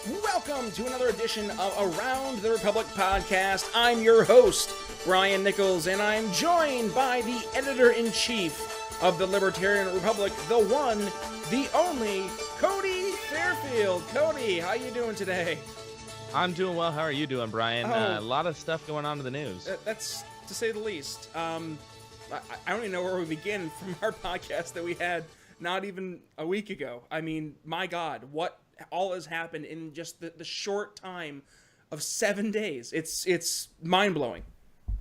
Welcome to another edition of Around the Republic podcast. I'm your host, Brian Nichols, and I'm joined by the Editor-in-Chief of the Libertarian Republic, the one, the only, Kody Fairfield. Cody, how you doing today? I'm doing well. How are you doing, Brian? A lot of stuff going on in the news. That's to say the least. I don't even know where we begin from our podcast that we had not even a week ago. I mean, my God, what all has happened in just the short time of 7 days. It's mind-blowing.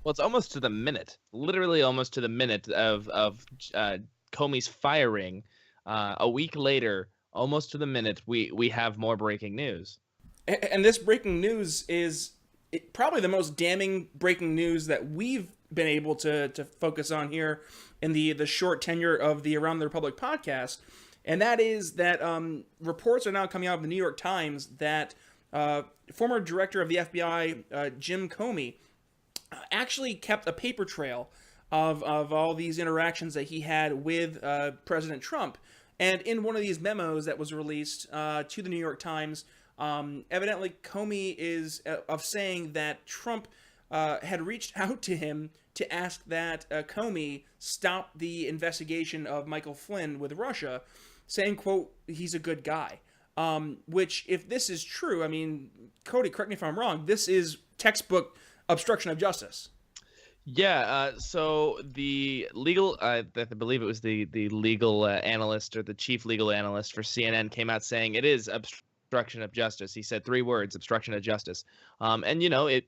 Well, it's almost to the minute, literally almost to the minute of Comey's firing. A week later, almost to the minute, we have more breaking news. And this breaking news is probably the most damning breaking news that we've been able to focus on here in the short tenure of the Around the Republic podcast. And that is that reports are now coming out of the New York Times that former director of the FBI, Jim Comey, actually kept a paper trail of all these interactions that he had with President Trump. And in one of these memos that was released to the New York Times, evidently Comey is of saying that Trump had reached out to him to ask that Comey stop the investigation of Michael Flynn with Russia, saying, quote, he's a good guy. Which, if this is true, I mean, Cody, correct me if I'm wrong, this is textbook obstruction of justice. Yeah, so the legal, I believe it was the legal analyst or the chief legal analyst for CNN came out saying it is obstruction of justice. He said 3 words, obstruction of justice. And, you know, it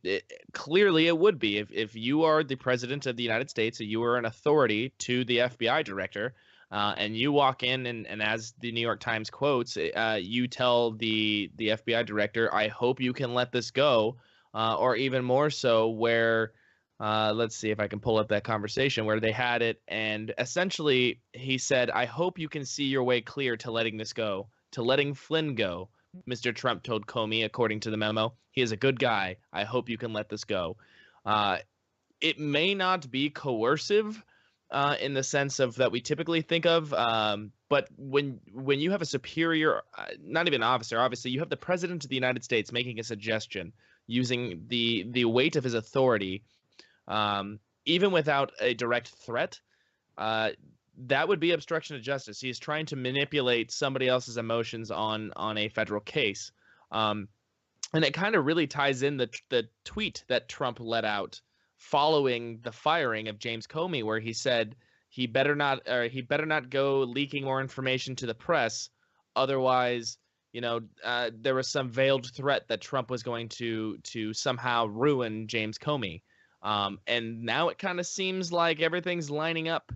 clearly it would be if you are the president of the United States or you are an authority to the FBI director, and you walk in and as the New York Times quotes, you tell the FBI director, I hope you can let this go, or even more so where, let's see if I can pull up that conversation where they had it. And essentially he said, I hope you can see your way clear to letting this go, to letting Flynn go. Mr. Trump told Comey, according to the memo, he is a good guy. I hope you can let this go. It may not be coercive, in the sense of that we typically think of, but when you have a superior, not even officer, obviously you have the president of the United States making a suggestion using the weight of his authority, even without a direct threat, that would be obstruction of justice. He is trying to manipulate somebody else's emotions on a federal case, and it kind of really ties in the tweet that Trump let out following the firing of James Comey, where he said he better not go leaking more information to the press, otherwise, you know, there was some veiled threat that Trump was going to somehow ruin James Comey, and now it kind of seems like everything's lining up.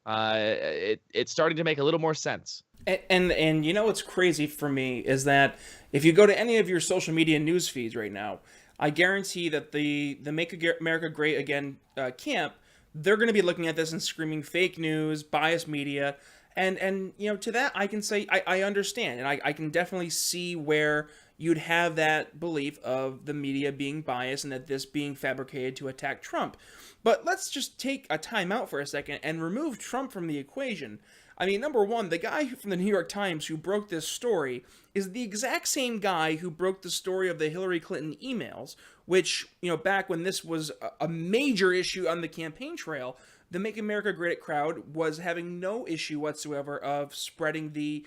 It's starting to make a little more sense. And you know what's crazy for me is that if you go to any of your social media news feeds right now, I guarantee that the Make America Great Again camp, they're going to be looking at this and screaming fake news, biased media, and you know, to that I can say I understand, and I can definitely see where you'd have that belief of the media being biased and that this being fabricated to attack Trump. But let's just take a time out for a second and remove Trump from the equation. I mean, number one, the guy from the New York Times who broke this story is the exact same guy who broke the story of the Hillary Clinton emails, which, you know, back when this was a major issue on the campaign trail, the Make America Great crowd was having no issue whatsoever of spreading the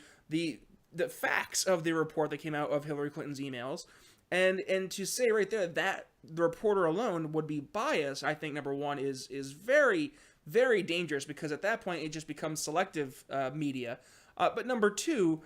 facts of the report that came out of Hillary Clinton's emails. And to say right there that the reporter alone would be biased, I think, number one, is very, very dangerous, because at that point it just becomes selective media. But number two,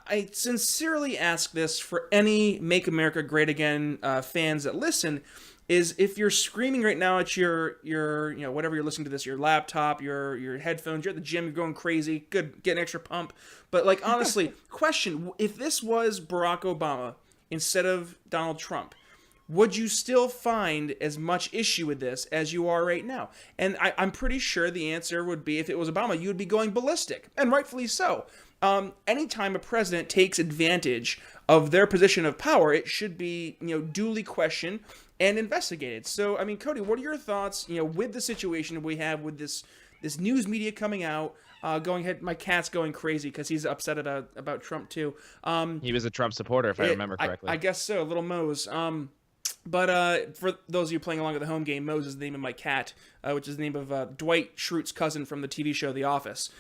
I sincerely ask this for any Make America Great Again fans that listen, is if you're screaming right now at your you know, whatever you're listening to this, your laptop, your headphones, you're at the gym, you're going crazy, good, get an extra pump. But like, honestly, question, if this was Barack Obama instead of Donald Trump, would you still find as much issue with this as you are right now? And I'm pretty sure the answer would be, if it was Obama, you would be going ballistic, and rightfully so. Anytime a president takes advantage of their position of power, it should be, you know, duly questioned and investigated. So, I mean, Cody, what are your thoughts, you know, with the situation we have with this this news media coming out, going ahead. My cat's going crazy because he's upset about Trump too. He was a Trump supporter, if I remember correctly. I guess so, little Mose. But for those of you playing along at the home game, Mose is the name of my cat, which is the name of Dwight Schrute's cousin from the TV show The Office,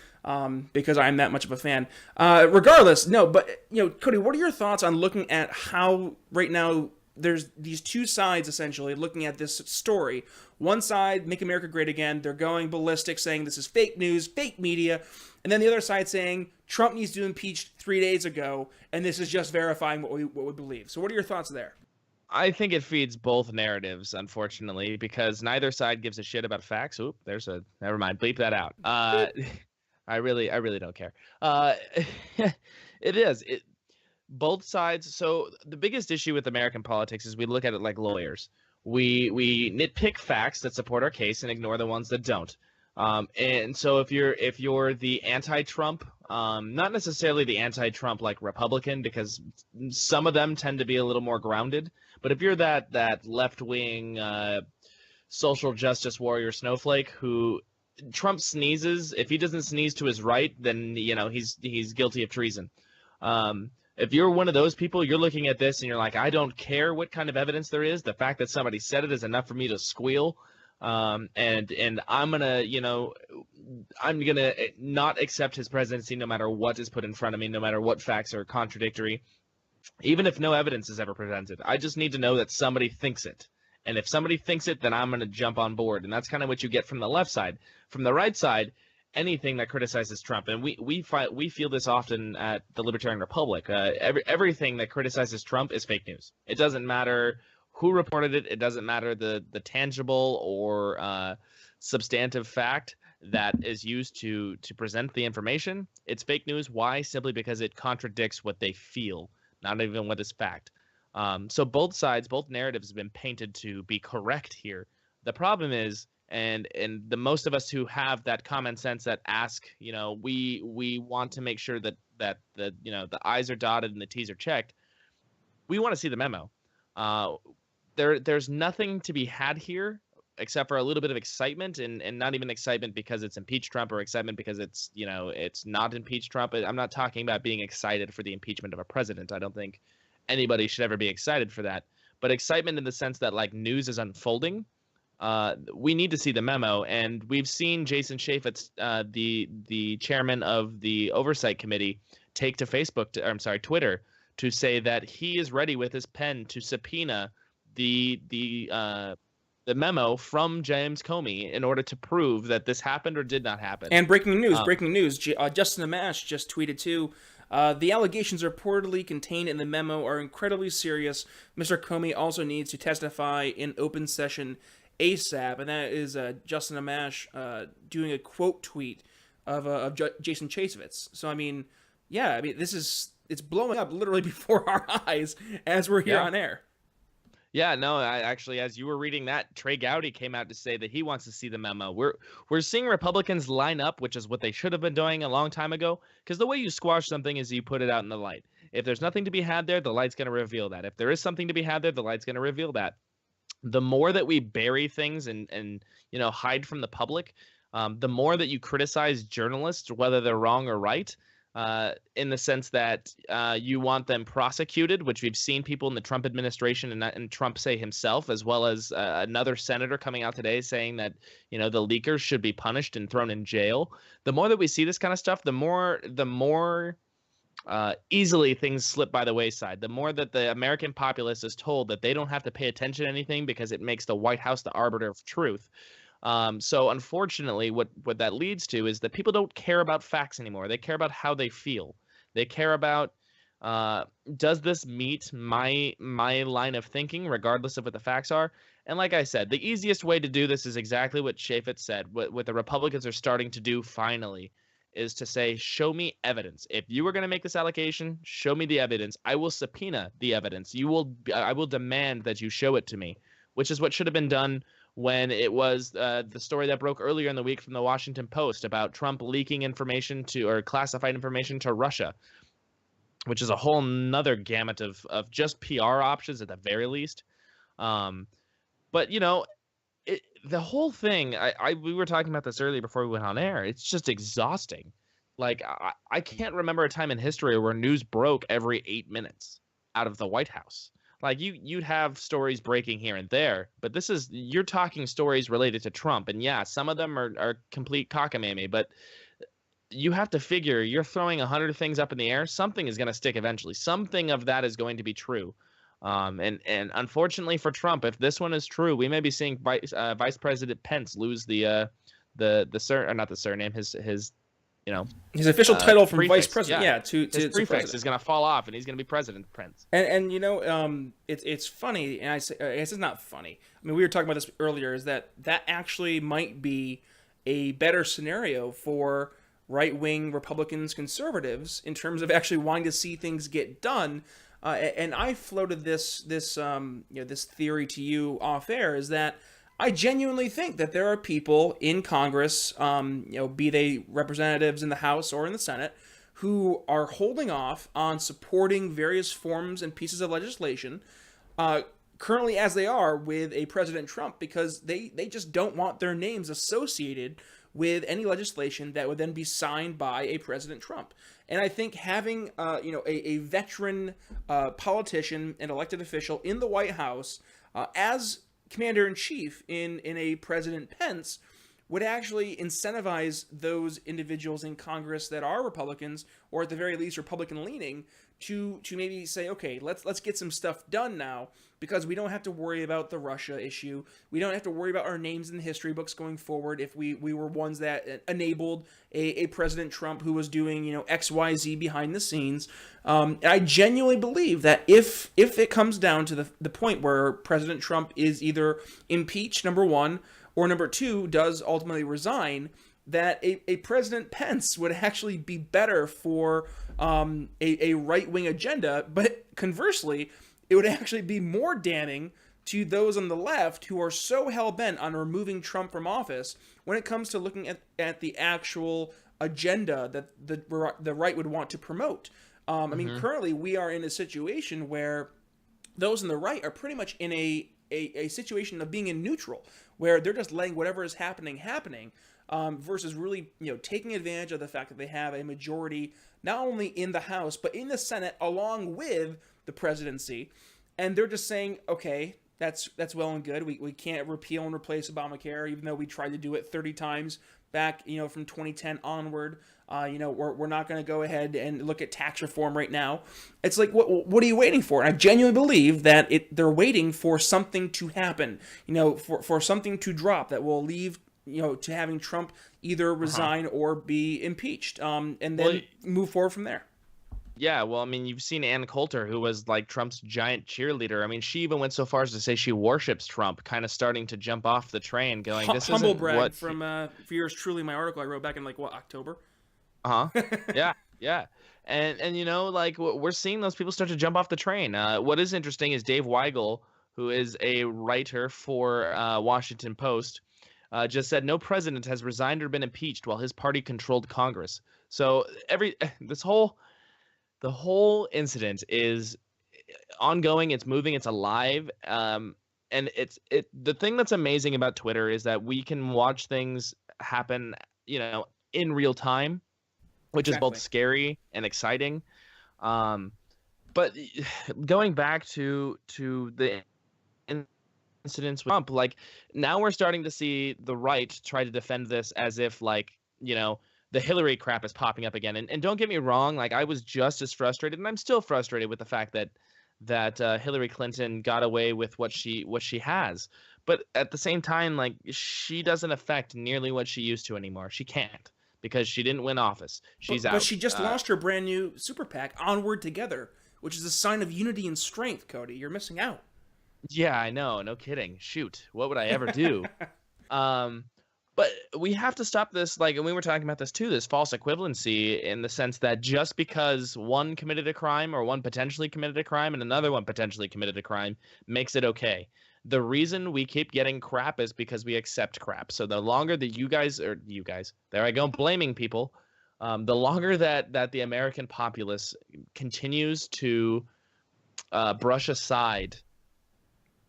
because I'm that much of a fan. Regardless, no, but, Kody, what are your thoughts on looking at how right now there's these two sides, essentially, looking at this story? One side, Make America Great Again, they're going ballistic, saying this is fake news, fake media, and then the other side saying Trump needs to be impeached 3 days ago, and this is just verifying what we believe. So what are your thoughts there? I think it feeds both narratives, unfortunately, because neither side gives a shit about facts. Oop, never mind. Bleep that out. I really don't care. It is. Both sides. So the biggest issue with American politics is we look at it like lawyers. We nitpick facts that support our case and ignore the ones that don't. And so if you're the anti-Trump, not necessarily the anti-Trump like Republican, because some of them tend to be a little more grounded, but if you're that left-wing social justice warrior snowflake who Trump sneezes, if he doesn't sneeze to his right, then he's guilty of treason. If you're one of those people, you're looking at this and you're like, I don't care what kind of evidence there is. The fact that somebody said it is enough for me to squeal. And I'm gonna not accept his presidency no matter what is put in front of me, no matter what facts are contradictory, even if no evidence is ever presented. I just need to know that somebody thinks it. And if somebody thinks it, then I'm going to jump on board. And that's kind of what you get from the left side. From the right side, anything that criticizes Trump, and we feel this often at the Libertarian Republic, everything that criticizes Trump is fake news. It doesn't matter who reported it. It doesn't matter the tangible or substantive fact that is used to present the information. It's fake news. Why? Simply because it contradicts what they feel, not even what is fact. So both sides, both narratives have been painted to be correct here. The problem is, and the most of us who have that common sense that ask, we want to make sure that the I's are dotted and the T's are checked. We want to see the memo. There's nothing to be had here except for a little bit of excitement, and not even excitement because it's impeached Trump, or excitement because it's not impeached Trump. I'm not talking about being excited for the impeachment of a president. I don't think anybody should ever be excited for that. But excitement in the sense that news is unfolding. We need to see the memo, and we've seen Jason Chaffetz, the chairman of the Oversight Committee, take to Twitter to say that he is ready with his pen to subpoena the memo from James Comey in order to prove that this happened or did not happen. And breaking news, Justin Amash just tweeted too, the allegations reportedly contained in the memo are incredibly serious. Mr. Comey also needs to testify in open session ASAP, and that is Justin Amash doing a quote tweet of Jason Chaffetz. So it's blowing up literally before our eyes as we're here on air. Yeah, no, actually, as you were reading that, Trey Gowdy came out to say that he wants to see the memo. We're seeing Republicans line up, which is what they should have been doing a long time ago, because the way you squash something is you put it out in the light. If there's nothing to be had there, the light's going to reveal that. If there is something to be had there, the light's going to reveal that. The more that we bury things and hide from the public, the more that you criticize journalists, whether they're wrong or right, in the sense that you want them prosecuted, which we've seen people in the Trump administration and Trump say himself, as well as another senator coming out today saying that the leakers should be punished and thrown in jail. The more that we see this kind of stuff, the more easily things slip by the wayside. The more that the American populace is told that they don't have to pay attention to anything because it makes the White House the arbiter of truth. So unfortunately, what that leads to is that people don't care about facts anymore. They care about how they feel. They care about, does this meet my line of thinking, regardless of what the facts are? And like I said, the easiest way to do this is exactly what Chaffetz said. What the Republicans are starting to do finally is to say, show me evidence. If you were going to make this allegation, show me the evidence. I will subpoena the evidence. I will demand that you show it to me, which is what should have been done when it was the story that broke earlier in the week from the Washington Post about Trump leaking information or classified information to Russia, which is a whole nother gamut of just PR options at the very least. But the whole thing, we were talking about this earlier before we went on air. It's just exhausting. Like I can't remember a time in history where news broke every 8 minutes out of the White House. Like you'd have stories breaking here and there, but you're talking stories related to Trump, and yeah, some of them are complete cockamamie, but you have to figure you're throwing 100 things up in the air. Something is going to stick eventually. Something of that is going to be true. And unfortunately for Trump, if this one is true, we may be seeing Vice President Pence lose not the surname, his his official title from prefix, vice president, to his prefix president. is going to fall off, and he's going to be President Pence. And it's funny, and I guess it's not funny. I mean, we were talking about this earlier. Is that actually might be a better scenario for right-wing Republicans, conservatives, in terms of actually wanting to see things get done. And I floated this theory to you off air, is that I genuinely think that there are people in Congress, be they representatives in the House or in the Senate, who are holding off on supporting various forms and pieces of legislation, currently as they are with a President Trump, because they just don't want their names associated with any legislation that would then be signed by a President Trump. And I think having a veteran politician and elected official in the White House as commander-in-chief in a President Pence would actually incentivize those individuals in Congress that are Republicans, or at the very least Republican-leaning, to maybe say, okay, let's get some stuff done now, because we don't have to worry about the Russia issue. We don't have to worry about our names in the history books going forward if we were ones that enabled a President Trump who was doing XYZ behind the scenes. And I genuinely believe that if it comes down to the point where President Trump is either impeached, number one, or number two, does ultimately resign, that a President Pence would actually be better for a right-wing agenda. But conversely, it would actually be more damning to those on the left who are so hell-bent on removing Trump from office when it comes to looking at the actual agenda that the right would want to promote. I mean, currently we are in a situation where those on the right are pretty much in a situation of being in neutral, where they're just letting whatever is happening, versus really taking advantage of the fact that they have a majority not only in the House but in the Senate along with the presidency, and they're just saying, okay, that's well and good. We can't repeal and replace Obamacare, even though we tried to do it 30 times back from 2010 onward. We're not going to go ahead and look at tax reform right now. It's like, what are you waiting for? And I genuinely believe that they're waiting for something to happen, for something to drop that will leave, to having Trump either resign or be impeached, and then move forward from there. Yeah, well, I mean, you've seen Ann Coulter, who was like Trump's giant cheerleader. I mean, she even went so far as to say she worships Trump, kind of starting to jump off the train, going, "This humble isn't brag what." From for yours truly, my article I wrote back in October. Yeah, and we're seeing those people start to jump off the train. What is interesting is Dave Weigel, who is a writer for Washington Post, just said no president has resigned or been impeached while his party controlled Congress. So the whole incident is ongoing. It's moving. It's alive. And the thing that's amazing about Twitter is that we can watch things happen, in real time, which is both scary and exciting. But going back to the incidents with Trump, now we're starting to see the right try to defend this as if the Hillary crap is popping up again. And don't get me wrong, I was just as frustrated, and I'm still frustrated with the fact that Hillary Clinton got away with what she has. But at the same time, she doesn't affect nearly what she used to anymore. She can't, because she didn't win office. She's out. But she just launched her brand new super PAC, Onward Together, which is a sign of unity and strength, Kody. You're missing out. Yeah, I know. No kidding. Shoot. What would I ever do? But we have to stop this, and we were talking about this too, this false equivalency, in the sense that just because one committed a crime, or one potentially committed a crime, and another one potentially committed a crime, makes it okay. The reason we keep getting crap is because we accept crap. So the longer that you guys, there I go, blaming people, the longer that the American populace continues to brush aside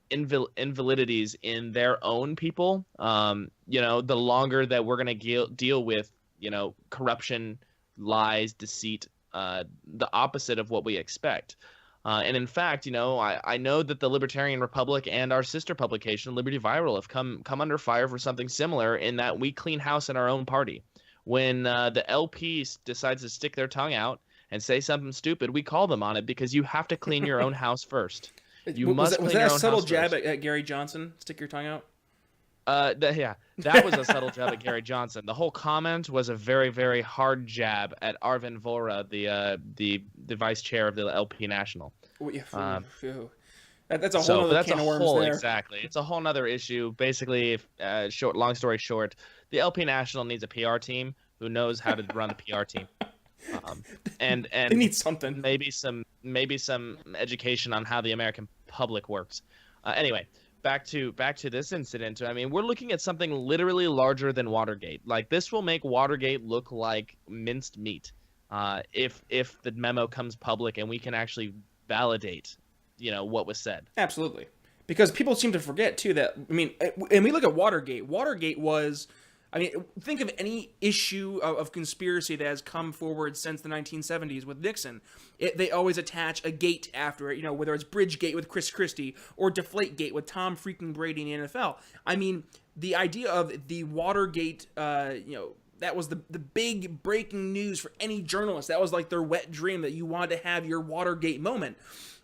invalidities in their own people. The longer that we're going to deal with, corruption, lies, deceit, the opposite of what we expect. And in fact, I know that the Libertarian Republic and our sister publication, Liberty Viral, have come under fire for something similar, in that we clean house in our own party. When the LP decides to stick their tongue out and say something stupid, we call them on it, because you have to clean your own house first. Was that a subtle jab at Gary Johnson? Stick your tongue out? That was a subtle jab at Gary Johnson. The whole comment was a very, very hard jab at Arvin Vohra, the vice chair of the LP National. That's a whole other can of worms there. Exactly. It's a whole nother issue. Basically, long story short, the LP National needs a PR team who knows how to run a PR team. And they need something. Maybe some education on how the American public works. Anyway, back to this incident. I mean, we're looking at something literally larger than Watergate. Like, this will make Watergate look like minced meat, if the memo comes public and we can actually validate, what was said. Absolutely, because people seem to forget too that, I mean, and we look at Watergate. Watergate was, I mean, think of any issue of conspiracy that has come forward since the 1970s with Nixon. They always attach a gate after it, whether it's Bridgegate with Chris Christie or Deflategate with Tom freaking Brady in the NFL. I mean, the idea of the Watergate, that was the big breaking news for any journalist. That was like their wet dream, that you wanted to have your Watergate moment.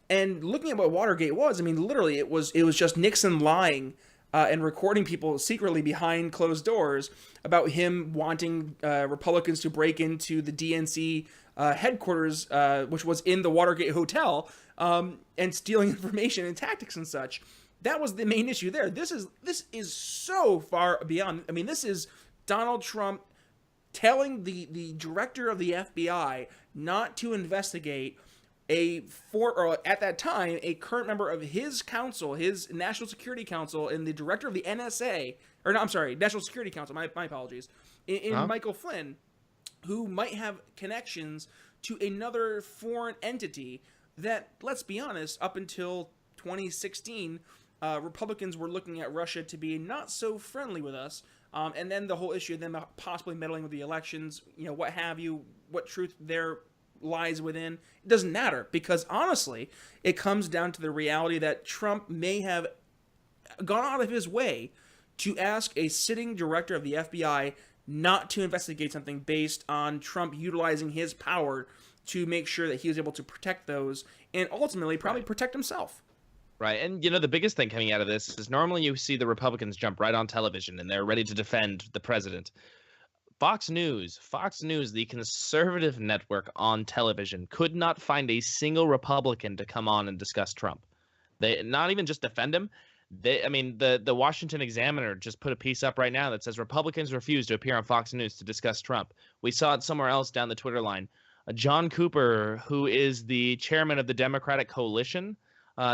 And looking at what Watergate was, I mean, literally, it was just Nixon lying and recording people secretly behind closed doors about him wanting Republicans to break into the DNC headquarters, which was in the Watergate Hotel, and stealing information and tactics and such. That was the main issue there. This is so far beyond. I mean, this is Donald Trump telling the director of the FBI not to investigate at that time, a current member of his council, his National Security Council, and the director of the NSA, or no, I'm sorry, National Security Council, my apologies, in Michael Flynn, who might have connections to another foreign entity that, let's be honest, up until 2016, Republicans were looking at Russia to be not so friendly with us, and then the whole issue of them possibly meddling with the elections, what have you, what truth there lies within, it doesn't matter, because honestly, it comes down to the reality that Trump may have gone out of his way to ask a sitting director of the FBI not to investigate something based on Trump utilizing his power to make sure that he was able to protect those and ultimately probably protect himself. Right. And, the biggest thing coming out of this is normally you see the Republicans jump right on television and they're ready to defend the president. Fox News, the conservative network on television, could not find a single Republican to come on and discuss Trump. They not even just defend him. The Washington Examiner just put a piece up right now that says Republicans refuse to appear on Fox News to discuss Trump. We saw it somewhere else down the Twitter line. John Cooper, who is the chairman of the Democratic Coalition,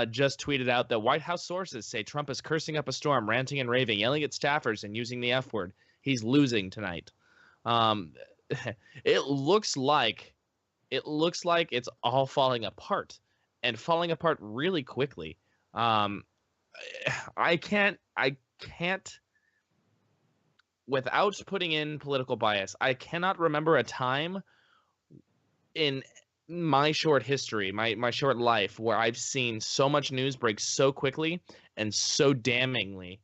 just tweeted out that White House sources say Trump is cursing up a storm, ranting and raving, yelling at staffers, and using the F word. He's losing tonight. It looks like it's all falling apart, and falling apart really quickly. I can't, without putting in political bias, I cannot remember a time in my short history, my short life, where I've seen so much news break so quickly and so damningly.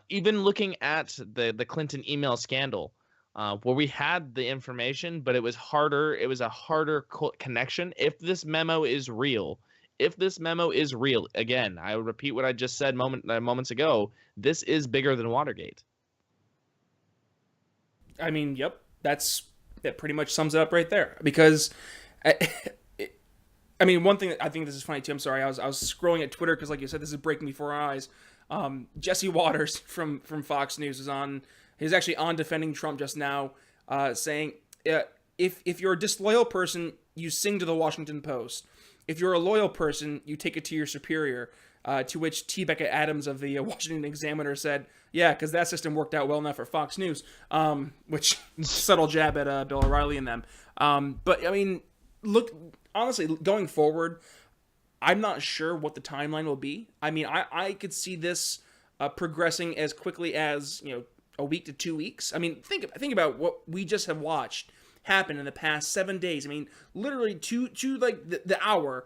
Even looking at the Clinton email scandal, where we had the information, but it was harder. It was a harder connection. If this memo is real, again, I will repeat what I just said moments ago. This is bigger than Watergate. I mean, yep, that pretty much sums it up right there. Because, I mean, one thing that I think this is funny too. I'm sorry, I was scrolling at Twitter because, like you said, this is breaking before our eyes. Jesse Waters from Fox News is on. He's actually on defending Trump just now, saying, if you're a disloyal person, you sing to the Washington Post. If you're a loyal person, you take it to your superior. To which T. Becca Adams of the Washington Examiner said, yeah, because that system worked out well enough for Fox News, which subtle jab at Bill O'Reilly and them. But, I mean, look, honestly, going forward, I'm not sure what the timeline will be. I mean, I could see this progressing as quickly as, a week to 2 weeks. I mean, think about what we just have watched happen in the past 7 days. I mean, literally to like the hour.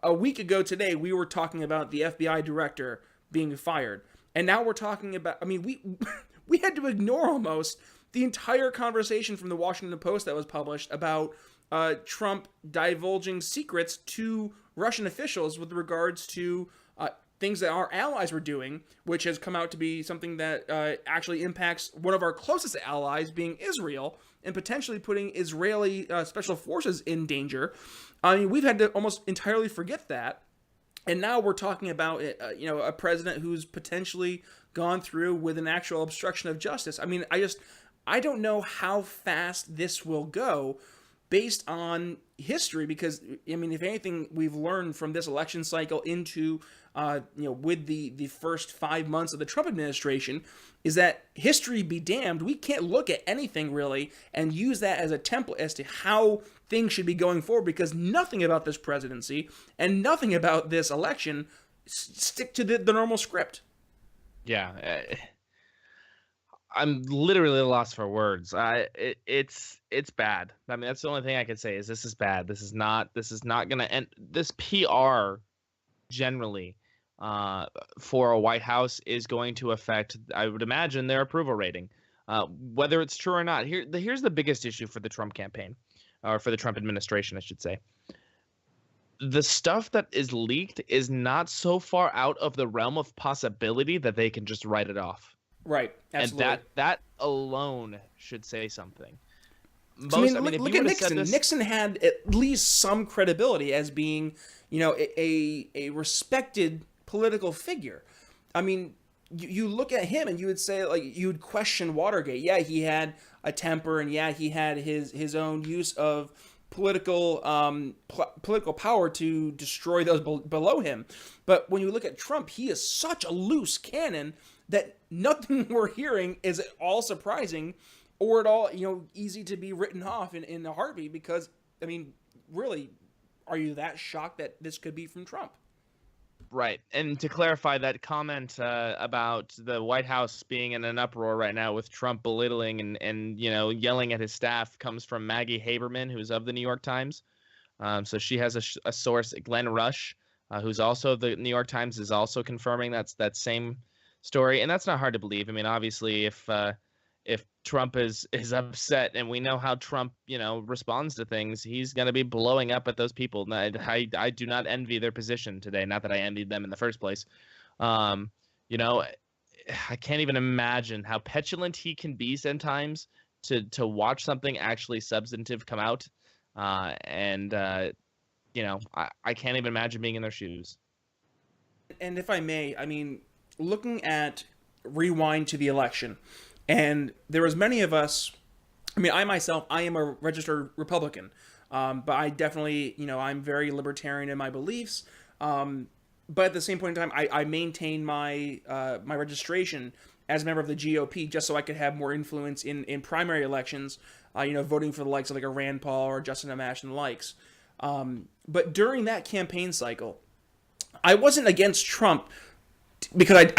A week ago today, we were talking about the FBI director being fired, and now we're talking about. I mean, we had to ignore almost the entire conversation from the Washington Post that was published about Trump divulging secrets to Russian officials with regards to things that our allies were doing, which has come out to be something that actually impacts one of our closest allies, being Israel, and potentially putting Israeli special forces in danger. I mean, we've had to almost entirely forget that. And now we're talking about, a president who's potentially gone through with an actual obstruction of justice. I mean, I don't know how fast this will go based on history, because, I mean, if anything we've learned from this election cycle into, with the first 5 months of the Trump administration, is that history be damned, we can't look at anything really and use that as a template as to how things should be going forward, because nothing about this presidency and nothing about this election stick to the normal script. Yeah. I'm literally lost for words. It's bad. I mean, that's the only thing I can say is this is bad. This is not going to end. This PR generally for a White House is going to affect, I would imagine, their approval rating, whether it's true or not. Here's the biggest issue for the Trump campaign, or for the Trump administration, I should say. The stuff that is leaked is not so far out of the realm of possibility that they can just write it off. Right, absolutely. And that alone should say something. Look at Nixon. Nixon had at least some credibility as being, a respected political figure. I mean, you look at him and you would say, like, you would question Watergate. Yeah, he had a temper, and yeah, he had his own use of political power to destroy those below him. But when you look at Trump, he is such a loose cannon that nothing we're hearing is at all surprising or at all, easy to be written off in a heartbeat, because, I mean, really, are you that shocked that this could be from Trump? Right. And to clarify that comment about the White House being in an uproar right now with Trump belittling and yelling at his staff comes from Maggie Haberman, who's of the New York Times. So she has a source, Glenn Rush, who's also the New York Times, is also confirming that same story. And that's not hard to believe. I mean, obviously, if Trump is upset, and we know how Trump, responds to things, he's going to be blowing up at those people. And I do not envy their position today. Not that I envied them in the first place. I can't even imagine how petulant he can be sometimes to watch something actually substantive come out. I can't even imagine being in their shoes. And if I may, I mean, looking at rewind to the election, and there was many of us, I mean, I am a registered Republican, but I definitely, I'm very libertarian in my beliefs. But at the same point in time, I maintain my my registration as a member of the GOP just so I could have more influence in primary elections, voting for the likes of like a Rand Paul or Justin Amash and the likes. But during that campaign cycle, I wasn't against Trump because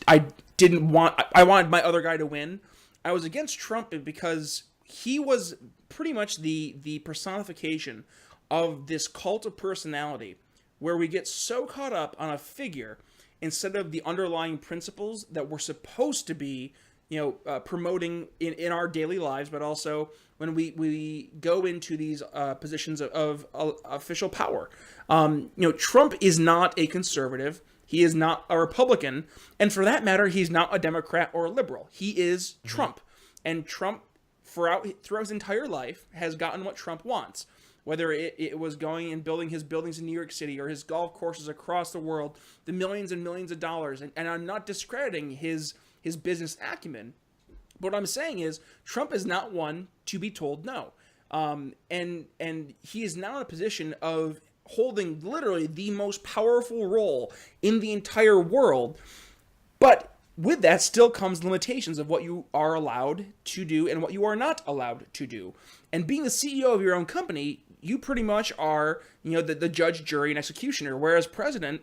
I wanted my other guy to win. I was against Trump because he was pretty much the personification of this cult of personality, where we get so caught up on a figure instead of the underlying principles that we're supposed to be, promoting in our daily lives, but also when we go into these positions of official power. Trump is not a conservative. He is not a Republican, and for that matter, he's not a Democrat or a liberal. He is Trump, and Trump, throughout his entire life, has gotten what Trump wants. Whether it was going and building his buildings in New York City or his golf courses across the world, the millions and millions of dollars, and I'm not discrediting his business acumen, but what I'm saying is Trump is not one to be told no, and he is now in a position of holding literally the most powerful role in the entire world. But with that still comes limitations of what you are allowed to do and what you are not allowed to do. And being the CEO of your own company, you pretty much are, the judge, jury, and executioner. Whereas president,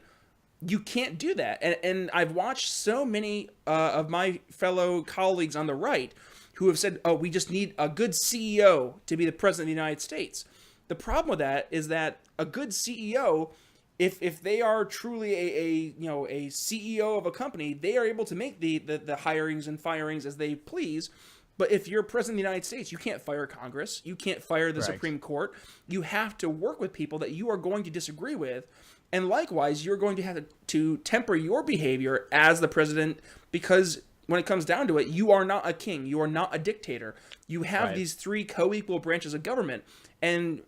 you can't do that. And I've watched so many of my fellow colleagues on the right who have said, oh, we just need a good CEO to be the president of the United States. The problem with that is that a good CEO, if they are truly a CEO of a company, they are able to make the hirings and firings as they please. But if you're president of the United States, you can't fire Congress. You can't fire the Supreme Court. You have to work with people that you are going to disagree with. And likewise, you're going to have to temper your behavior as the president, because when it comes down to it, you are not a king. You are not a dictator. You have these three co-equal branches of government. And,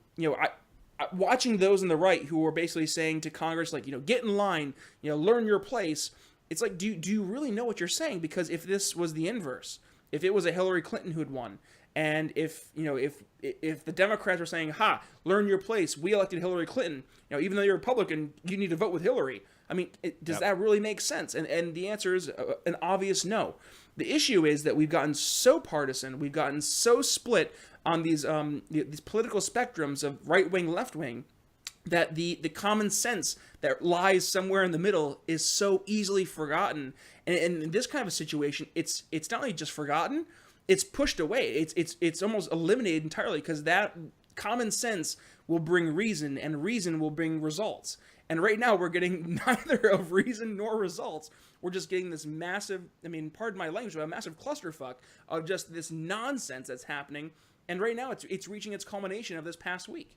watching those on the right who are basically saying to Congress, like, get in line, learn your place. It's like, do you really know what you're saying? Because if this was the inverse, if it was a Hillary Clinton who had won, and if the Democrats were saying, ha, learn your place, we elected Hillary Clinton, even though you're Republican, you need to vote with Hillary. I mean, does that really make sense? And the answer is an obvious no. The issue is that we've gotten so partisan, we've gotten so split on these political spectrums of right wing, left wing, that the common sense that lies somewhere in the middle is so easily forgotten. And in this kind of a situation, it's not only just forgotten, it's pushed away. It's almost eliminated entirely, because that common sense will bring reason, and reason will bring results. And right now we're getting neither of reason nor results. We're just getting this massive, pardon my language, but a massive clusterfuck of just this nonsense that's happening. And right now it's reaching its culmination of this past week.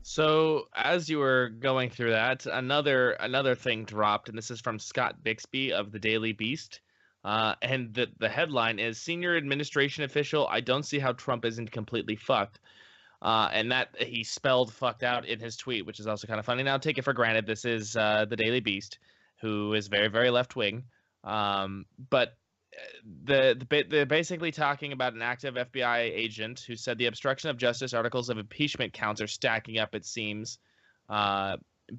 So as you were going through that, another thing dropped, and this is from Scott Bixby of the Daily Beast. And the headline is, "Senior administration official, I don't see how Trump isn't completely fucked." And that he spelled "fucked" out in his tweet, which is also kind of funny. Now, take it for granted, this is the Daily Beast, who is very, very left-wing. But they're basically talking about an active FBI agent who said the obstruction of justice articles of impeachment counts are stacking up, it seems.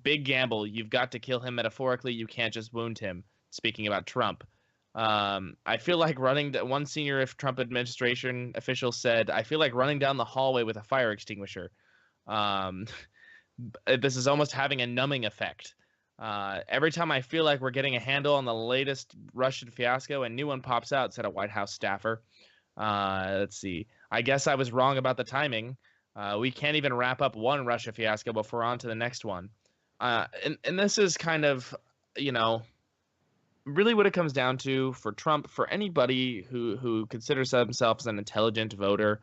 Big gamble. You've got to kill him metaphorically. You can't just wound him. Speaking about Trump. I feel like one senior Trump administration official said, I feel like running down the hallway with a fire extinguisher. This is almost having a numbing effect. Every time I feel like we're getting a handle on the latest Russian fiasco, a new one pops out, said a White House staffer. Let's see. I guess I was wrong about the timing. We can't even wrap up one Russia fiasco before on to the next one. And this is kind of, really what it comes down to for Trump, for anybody who considers themselves an intelligent voter.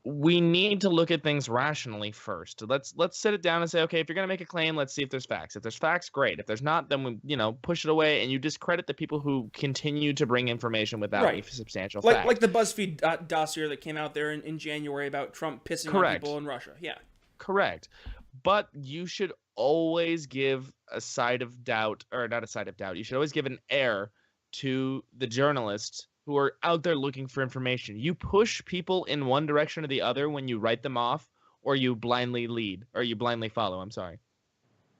We need to look at things rationally first. Let's sit it down and say, okay, if you're going to make a claim, let's see if there's facts. If there's facts, great. If there's not, then we, push it away, and you discredit the people who continue to bring information without any substantial facts. Like the BuzzFeed dossier that came out there in January about Trump pissing on people in Russia. Yeah. Correct. But you should always give a side of doubt, or not a side of doubt. You should always give an air to the journalists who are out there looking for information. You push people in one direction or the other when you write them off, or you blindly follow. I'm sorry.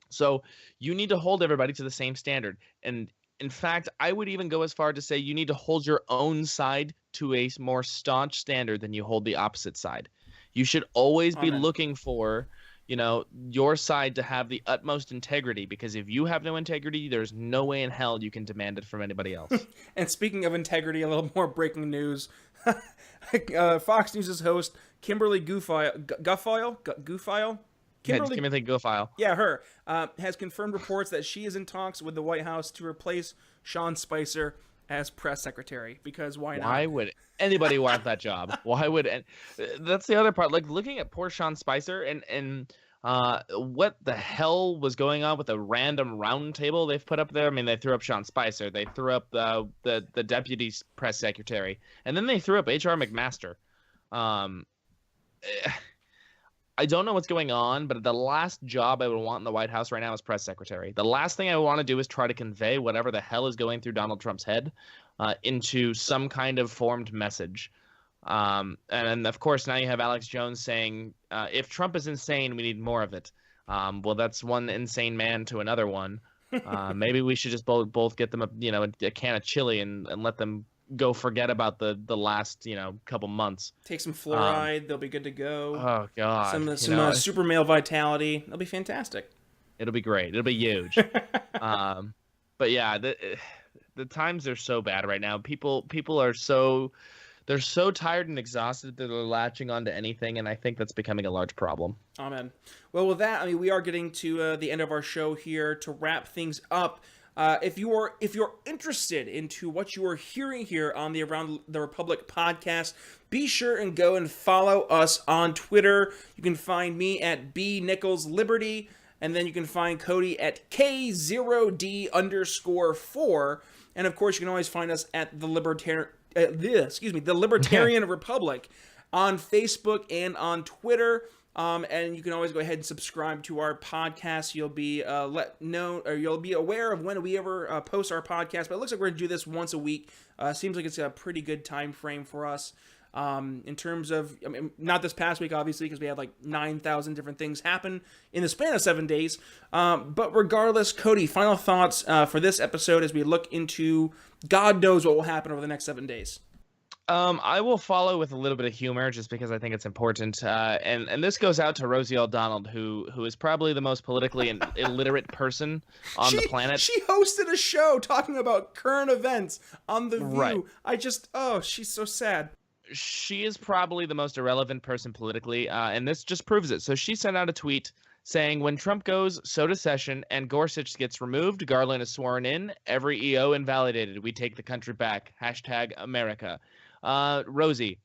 So you need to hold everybody to the same standard. And in fact, I would even go as far to say you need to hold your own side to a more staunch standard than you hold the opposite side. You should always be looking for, your side to have the utmost integrity, because if you have no integrity, there's no way in hell you can demand it from anybody else. And speaking of integrity, a little more breaking news. Fox News' host, Kimberly Guilfoyle? Kimberly Guilfoyle. Yeah, her. Has confirmed reports that she is in talks with the White House to replace Sean Spicer as press secretary, because why not? Why would anybody want that job? Why would that's the other part. Like, looking at poor Sean Spicer and what the hell was going on with the random round table they've put up there? I mean, they threw up Sean Spicer, they threw up the deputy press secretary, and then they threw up H.R. McMaster. I don't know what's going on, but the last job I would want in the White House right now is press secretary. The last thing I want to do is try to convey whatever the hell is going through Donald Trump's head into some kind of formed message. And of course, now you have Alex Jones saying, if Trump is insane, we need more of it. Well, that's one insane man to another one. Maybe we should just both get them a can of chili and let them go forget about the last couple months. Take some fluoride, they'll be good to go. Oh God, Some super male vitality. They'll be fantastic. It'll be great. It'll be huge. But yeah, the times are so bad right now. People are they're so tired and exhausted that they're latching onto anything, and I think that's becoming a large problem. Amen. Well, with that, we are getting to the end of our show here. To wrap things up, if you're interested into what you are hearing here on the Around the Republic podcast, be sure and go and follow us on Twitter. You can find me at bnicholsliberty, and then you can find Kody at K0D_4. And of course, you can always find us at the Libertarian Republic on Facebook and on Twitter. And you can always go ahead and subscribe to our podcast. You'll be you'll be aware of when we ever post our podcast. But it looks like we're gonna do this once a week. Seems like it's a pretty good time frame for us. In terms of, not this past week, obviously, because we had like 9,000 different things happen in the span of 7 days. But regardless, Kody, final thoughts for this episode as we look into God knows what will happen over the next 7 days. I will follow with a little bit of humor just because I think it's important. And this goes out to Rosie O'Donnell, who is probably the most politically illiterate person on the planet. She hosted a show talking about current events on The View. Right. She's so sad. She is probably the most irrelevant person politically, and this just proves it. So she sent out a tweet saying, when Trump goes, so does Session, and Gorsuch gets removed, Garland is sworn in, every EO invalidated, we take the country back, #America. Rosie,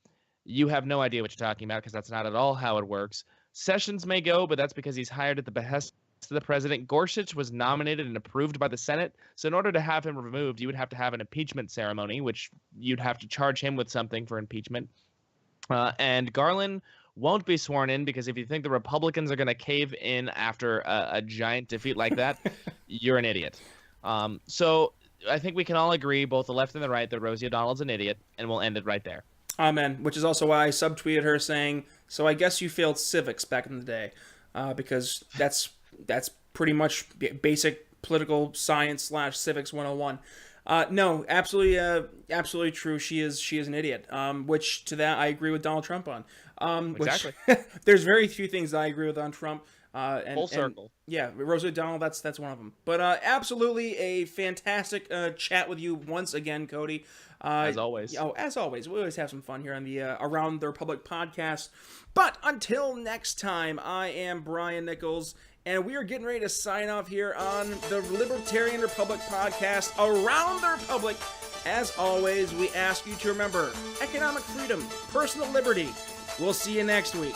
you have no idea what you're talking about because that's not at all how it works. Sessions may go, but that's because he's hired at the behest of the president. Gorsuch was nominated and approved by the Senate, so in order to have him removed, you would have to have an impeachment ceremony, which you'd have to charge him with something for impeachment. And Garland won't be sworn in because if you think the Republicans are going to cave in after a giant defeat like that, you're an idiot. So I think we can all agree, both the left and the right, that Rosie O'Donnell's an idiot, and we'll end it right there. Amen. Which is also why I subtweeted her saying, so I guess you failed civics back in the day, because that's pretty much basic political science / civics 101. No, absolutely true. She is an idiot. Which to that I agree with Donald Trump on. Exactly. There's very few things that I agree with on Trump. Full circle. Yeah, Rosie O'Donnell, that's one of them. But absolutely a fantastic chat with you once again, Kody. As always. As always. We always have some fun here on the Around the Republic podcast. But until next time, I am Brian Nichols, and we are getting ready to sign off here on the Libertarian Republic podcast, Around the Republic. As always, we ask you to remember economic freedom, personal liberty. We'll see you next week.